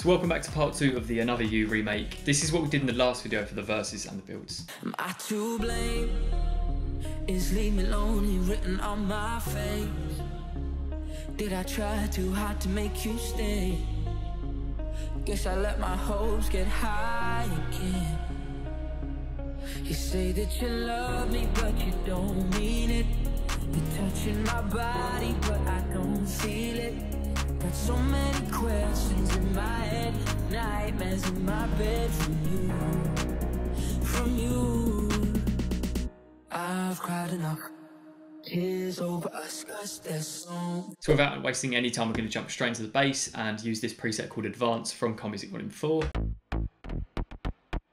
So welcome back to part 2 of the Another You remake. This is what we did in the last video for the verses and the builds. Am I to blame? Is leave me lonely written on my face? Did I try too hard to make you stay? Guess I let my hopes get high again. You say that you love me, but you don't mean it. You're touching my body, but I don't feel it. Got so many questions in my head, nightmares in my bed from you. I've cried enough tears over us, 'cause there's so. So without wasting any time, we're going to jump straight into the bass and use this preset called Advance from Music Vol.1.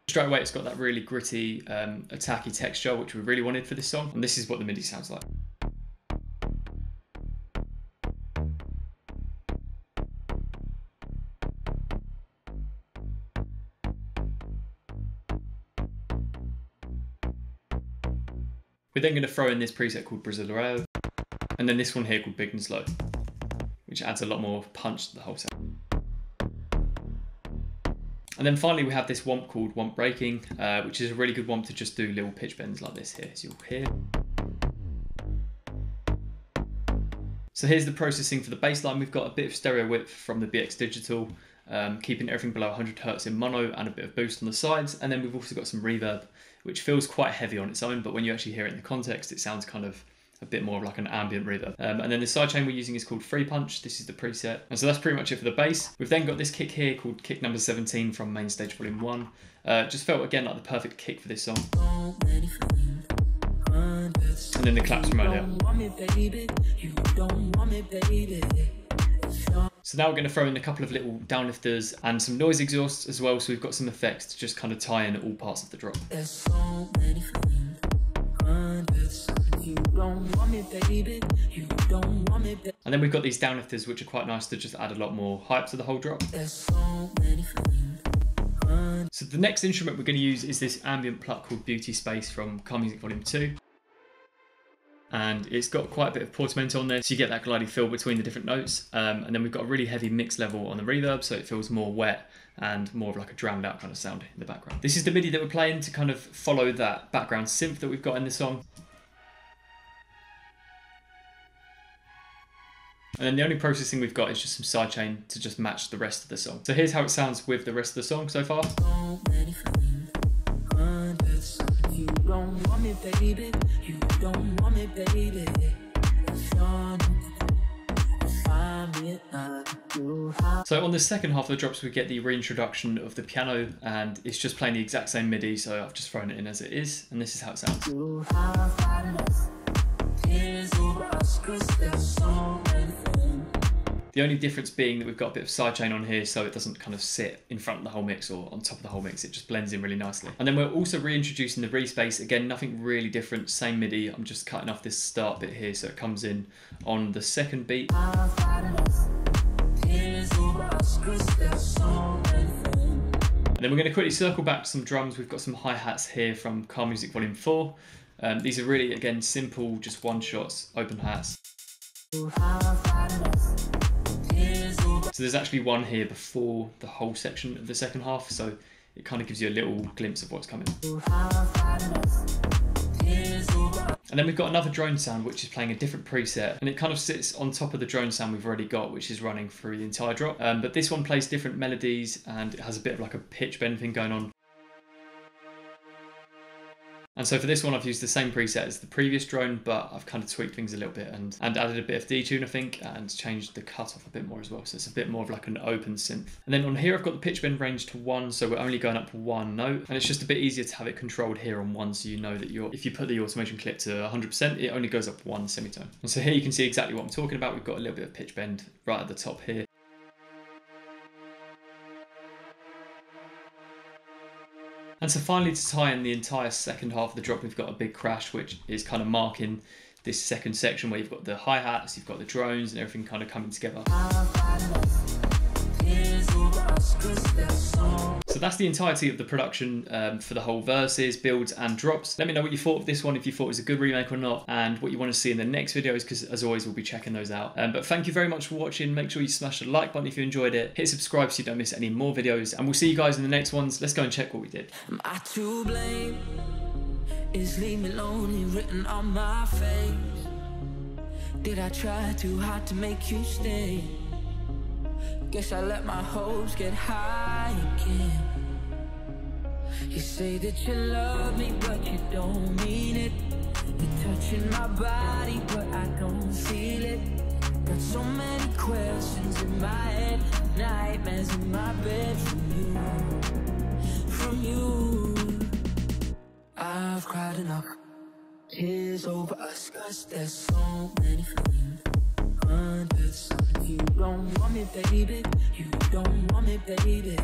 Straight away, it's got that really gritty, attacky texture, which we really wanted for this song. And this is what the MIDI sounds like. We're then going to throw in this preset called Brasileiro, and then this one here called Big and Slow, which adds a lot more punch to the whole sound. And then finally we have this womp called Womp Breaking, which is a really good womp to just do little pitch bends like this here, as you'll hear. So here's the processing for the bass line. We've got a bit of stereo width from the BX Digital, keeping everything below 100 Hz in mono and a bit of boost on the sides. And then we've also got some reverb, which feels quite heavy on its own, but when you actually hear it in the context, it sounds kind of a bit more of like an ambient reverb. And then the sidechain we're using is called Free Punch. This is the preset. And so that's pretty much it for the bass. We've then got this kick here called kick number 17 from Main Stage Vol.1. Just felt again like the perfect kick for this song. And then the claps from earlier. So now we're going to throw in a couple of little downlifters and some noise exhausts as well, so we've got some effects to just kind of tie in all parts of the drop. And then we've got these downlifters, which are quite nice to just add a lot more hype to the whole drop. So the next instrument we're going to use is this ambient pluck called Beauty Space from Music Vol.2. And it's got quite a bit of portamento on there, so you get that glidey feel between the different notes. And then we've got a really heavy mix level on the reverb, so it feels more wet and more of like a drowned out kind of sound in the background. This is the MIDI that we're playing to kind of follow that background synth that we've got in the song. And then the only processing we've got is just some sidechain to just match the rest of the song. So here's how it sounds with the rest of the song so far. So on the second half of the drops we get the reintroduction of the piano, and it's just playing the exact same MIDI, so I've just thrown it in as it is, and this is how it sounds. The only difference being that we've got a bit of sidechain on here, so it doesn't kind of sit in front of the whole mix or on top of the whole mix. It just blends in really nicely. And then we're also reintroducing the respace. Again, nothing really different, same MIDI. I'm just cutting off this start bit here, so it comes in on the second beat. And then we're going to quickly circle back to some drums. We've got some hi-hats here from Music Vol.4. These are really, again, simple, just one-shots, open hats. So there's actually one here before the whole section of the second half, so it kind of gives you a little glimpse of what's coming. And then we've got another drone sound, which is playing a different preset, and it kind of sits on top of the drone sound we've already got, which is running through the entire drop. But this one plays different melodies, and it has a bit of like a pitch bend thing going on. And so for this one, I've used the same preset as the previous drone, but I've kind of tweaked things a little bit and added a bit of detune, I think, and changed the cutoff a bit more as well. So it's a bit more of like an open synth. And then on here, I've got the pitch bend range to 1, so we're only going up to 1 note. And it's just a bit easier to have it controlled here on 1, so you know that if you put the automation clip to 100%, it only goes up 1 semitone. And so here you can see exactly what I'm talking about. We've got a little bit of pitch bend right at the top here. And so finally, to tie in the entire second half of the drop, we've got a big crash, which is kind of marking this second section where you've got the hi-hats, you've got the drones and everything kind of coming together. So So that's the entirety of the production for the whole verses, builds and drops. Let me know what you thought of this one, if you thought it was a good remake or not, and what you want to see in the next videos, because as always we'll be checking those out. But thank you very much for watching. Make sure you smash the like button if you enjoyed it, hit subscribe so you don't miss any more videos, and we'll see you guys in the next ones. Let's go and check what we did. Am I to blame? Is leave me lonely written on my face? Did I try too hard to make you stay? Guess I let my hopes get high again. You say that you love me, but you don't mean it. You're touching my body, but I don't feel it. Got so many questions in my head, nightmares in my bed from you. I've cried enough tears over us, 'cause there's so many feelings under the sun. You don't want me, baby. You don't want me, baby.